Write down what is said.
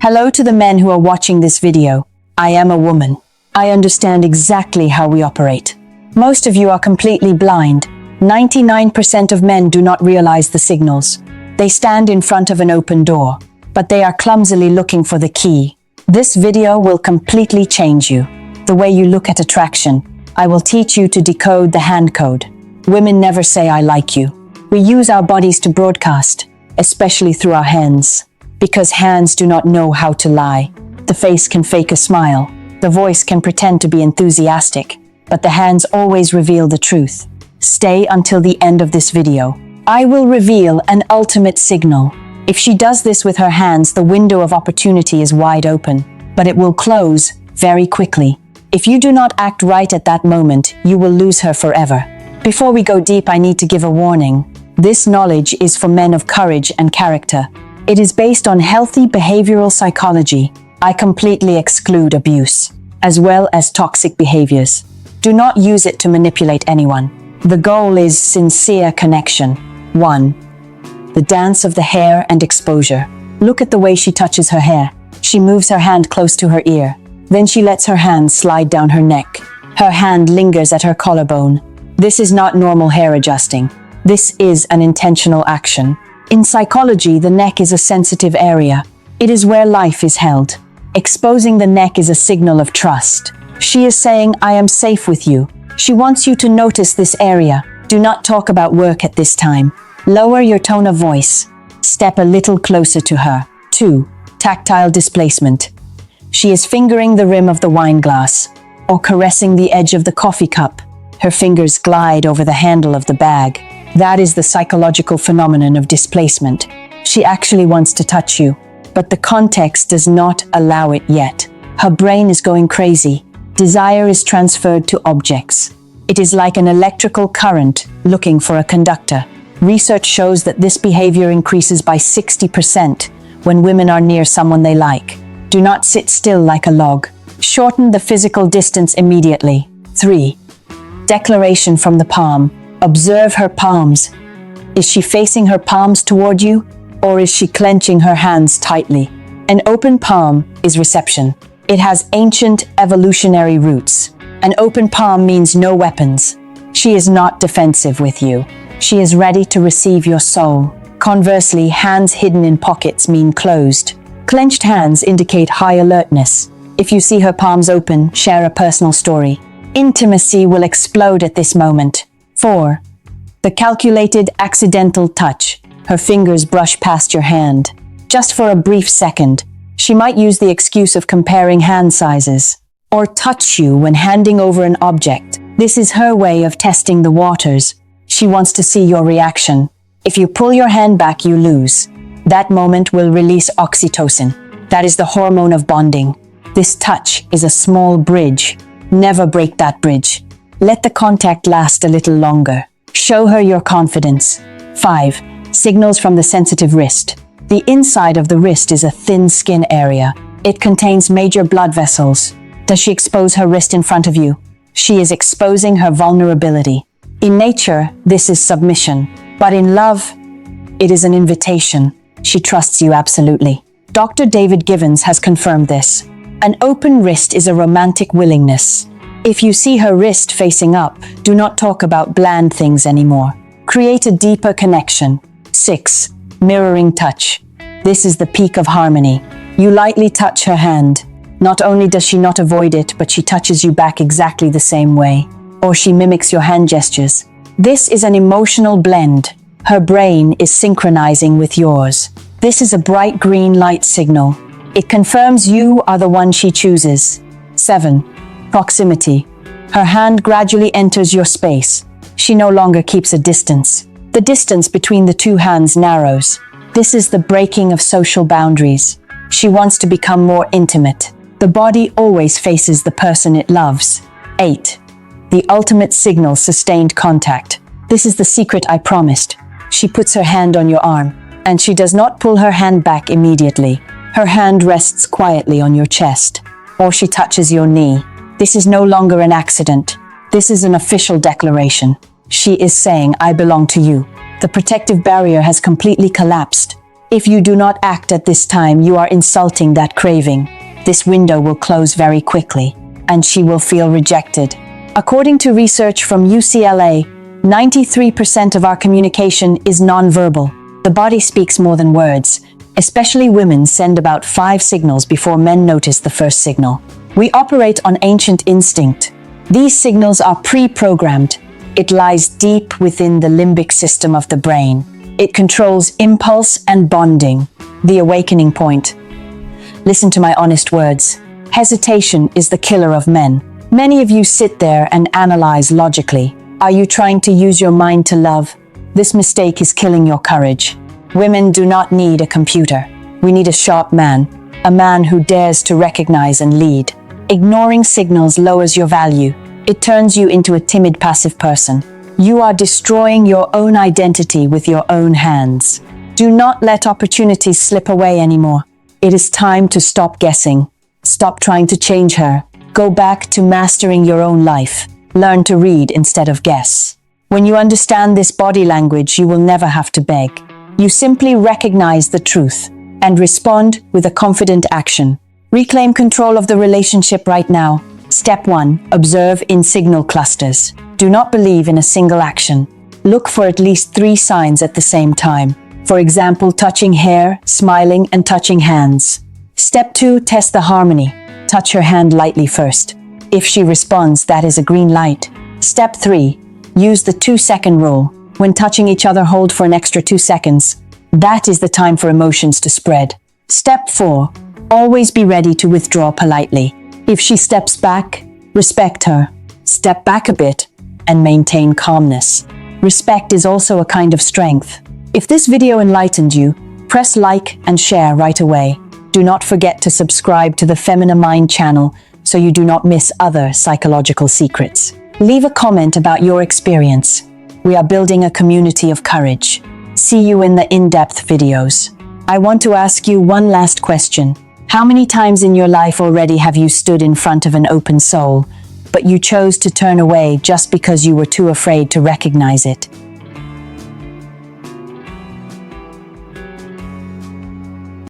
Hello to the men who are watching this video. I am a woman. I understand exactly how we operate. Most of you are completely blind. 99% of men do not realize the signals. They stand in front of an open door, but they are clumsily looking for the key. This video will completely change you. The way you look at attraction. I will teach you to decode the hand code. Women never say I like you. We use our bodies to broadcast, especially through our hands. Because hands do not know how to lie. The face can fake a smile. The voice can pretend to be enthusiastic, but the hands always reveal the truth. Stay until the end of this video. I will reveal an ultimate signal. If she does this with her hands, the window of opportunity is wide open, but it will close very quickly. If you do not act right at that moment, you will lose her forever. Before we go deep, I need to give a warning. This knowledge is for men of courage and character. It is based on healthy behavioral psychology. I completely exclude abuse, as well as toxic behaviors. Do not use it to manipulate anyone. The goal is sincere connection. 1. The dance of the hair and exposure. Look at the way she touches her hair. She moves her hand close to her ear. Then she lets her hand slide down her neck. Her hand lingers at her collarbone. This is not normal hair adjusting. This is an intentional action. In psychology, the neck is a sensitive area. It is where life is held. Exposing the neck is a signal of trust. She is saying, I am safe with you. She wants you to notice this area. Do not talk about work at this time. Lower your tone of voice. Step a little closer to her. 2. Tactile displacement. She is fingering the rim of the wine glass or caressing the edge of the coffee cup. Her fingers glide over the handle of the bag. That is the psychological phenomenon of displacement. She actually wants to touch you, but the context does not allow it yet. Her brain is going crazy. Desire is transferred to objects. It is like an electrical current looking for a conductor. Research shows that this behavior increases by 60% when women are near someone they like. Do not sit still like a log. Shorten the physical distance immediately. 3. Declaration from the palm. Observe her palms. Is she facing her palms toward you, or is she clenching her hands tightly? An open palm is reception. It has ancient evolutionary roots. An open palm means no weapons. She is not defensive with you. She is ready to receive your soul. Conversely, hands hidden in pockets mean closed. Clenched hands indicate high alertness. If you see her palms open, share a personal story. Intimacy will explode at this moment. 4. The calculated accidental touch. Her fingers brush past your hand. Just for a brief second. She might use the excuse of comparing hand sizes. Or touch you when handing over an object. This is her way of testing the waters. She wants to see your reaction. If you pull your hand back, you lose. That moment will release oxytocin. That is the hormone of bonding. This touch is a small bridge. Never break that bridge. Let the contact last a little longer. Show her your confidence. 5. Signals from the sensitive wrist. The inside of the wrist is a thin skin area. It contains major blood vessels. Does she expose her wrist in front of you? She is exposing her vulnerability. In nature, this is submission. But in love, it is an invitation. She trusts you absolutely. Dr. David Givens has confirmed this. An open wrist is a romantic willingness. If you see her wrist facing up, do not talk about bland things anymore. Create a deeper connection. 6. Mirroring touch. This is the peak of harmony. You lightly touch her hand. Not only does she not avoid it, but she touches you back exactly the same way. Or she mimics your hand gestures. This is an emotional blend. Her brain is synchronizing with yours. This is a bright green light signal. It confirms you are the one she chooses. 7. Proximity. Her hand gradually enters your space. She no longer keeps a distance. The distance between the two hands narrows. This is the breaking of social boundaries. She wants to become more intimate. The body always faces the person it loves. 8. The ultimate signal, sustained contact. This is the secret I promised. She puts her hand on your arm, and she does not pull her hand back immediately. Her hand rests quietly on your chest, or she touches your knee. This is no longer an accident. This is an official declaration. She is saying, I belong to you. The protective barrier has completely collapsed. If you do not act at this time, you are insulting that craving. This window will close very quickly, and she will feel rejected. According to research from UCLA, 93% of our communication is nonverbal. The body speaks more than words. Especially women send about 5 signals before men notice the first signal. We operate on ancient instinct. These signals are pre-programmed. It lies deep within the limbic system of the brain. It controls impulse and bonding, the awakening point. Listen to my honest words. Hesitation is the killer of men. Many of you sit there and analyze logically. Are you trying to use your mind to love? This mistake is killing your courage. Women do not need a computer. We need a sharp man, a man who dares to recognize and lead. Ignoring signals lowers your value. It turns you into a timid, passive person. You are destroying your own identity with your own hands. Do not let opportunities slip away anymore. It is time to stop guessing. Stop trying to change her. Go back to mastering your own life. Learn to read instead of guess. When you understand this body language, you will never have to beg. You simply recognize the truth and respond with a confident action. Reclaim control of the relationship right now. Step 1. Observe in signal clusters. Do not believe in a single action. Look for at least 3 signs at the same time. For example, touching hair, smiling, and touching hands. Step 2. Test the harmony. Touch her hand lightly first. If she responds, that is a green light. Step 3. Use the 2-second rule. When touching each other, hold for an extra 2 seconds. That is the time for emotions to spread. Step 4. Always be ready to withdraw politely. If she steps back, respect her. Step back a bit and maintain calmness. Respect is also a kind of strength. If this video enlightened you, press like and share right away. Do not forget to subscribe to the Femina Mind channel so you do not miss other psychological secrets. Leave a comment about your experience. We are building a community of courage. See you in the in-depth videos. I want to ask you one last question. How many times in your life already have you stood in front of an open soul, but you chose to turn away just because you were too afraid to recognize it?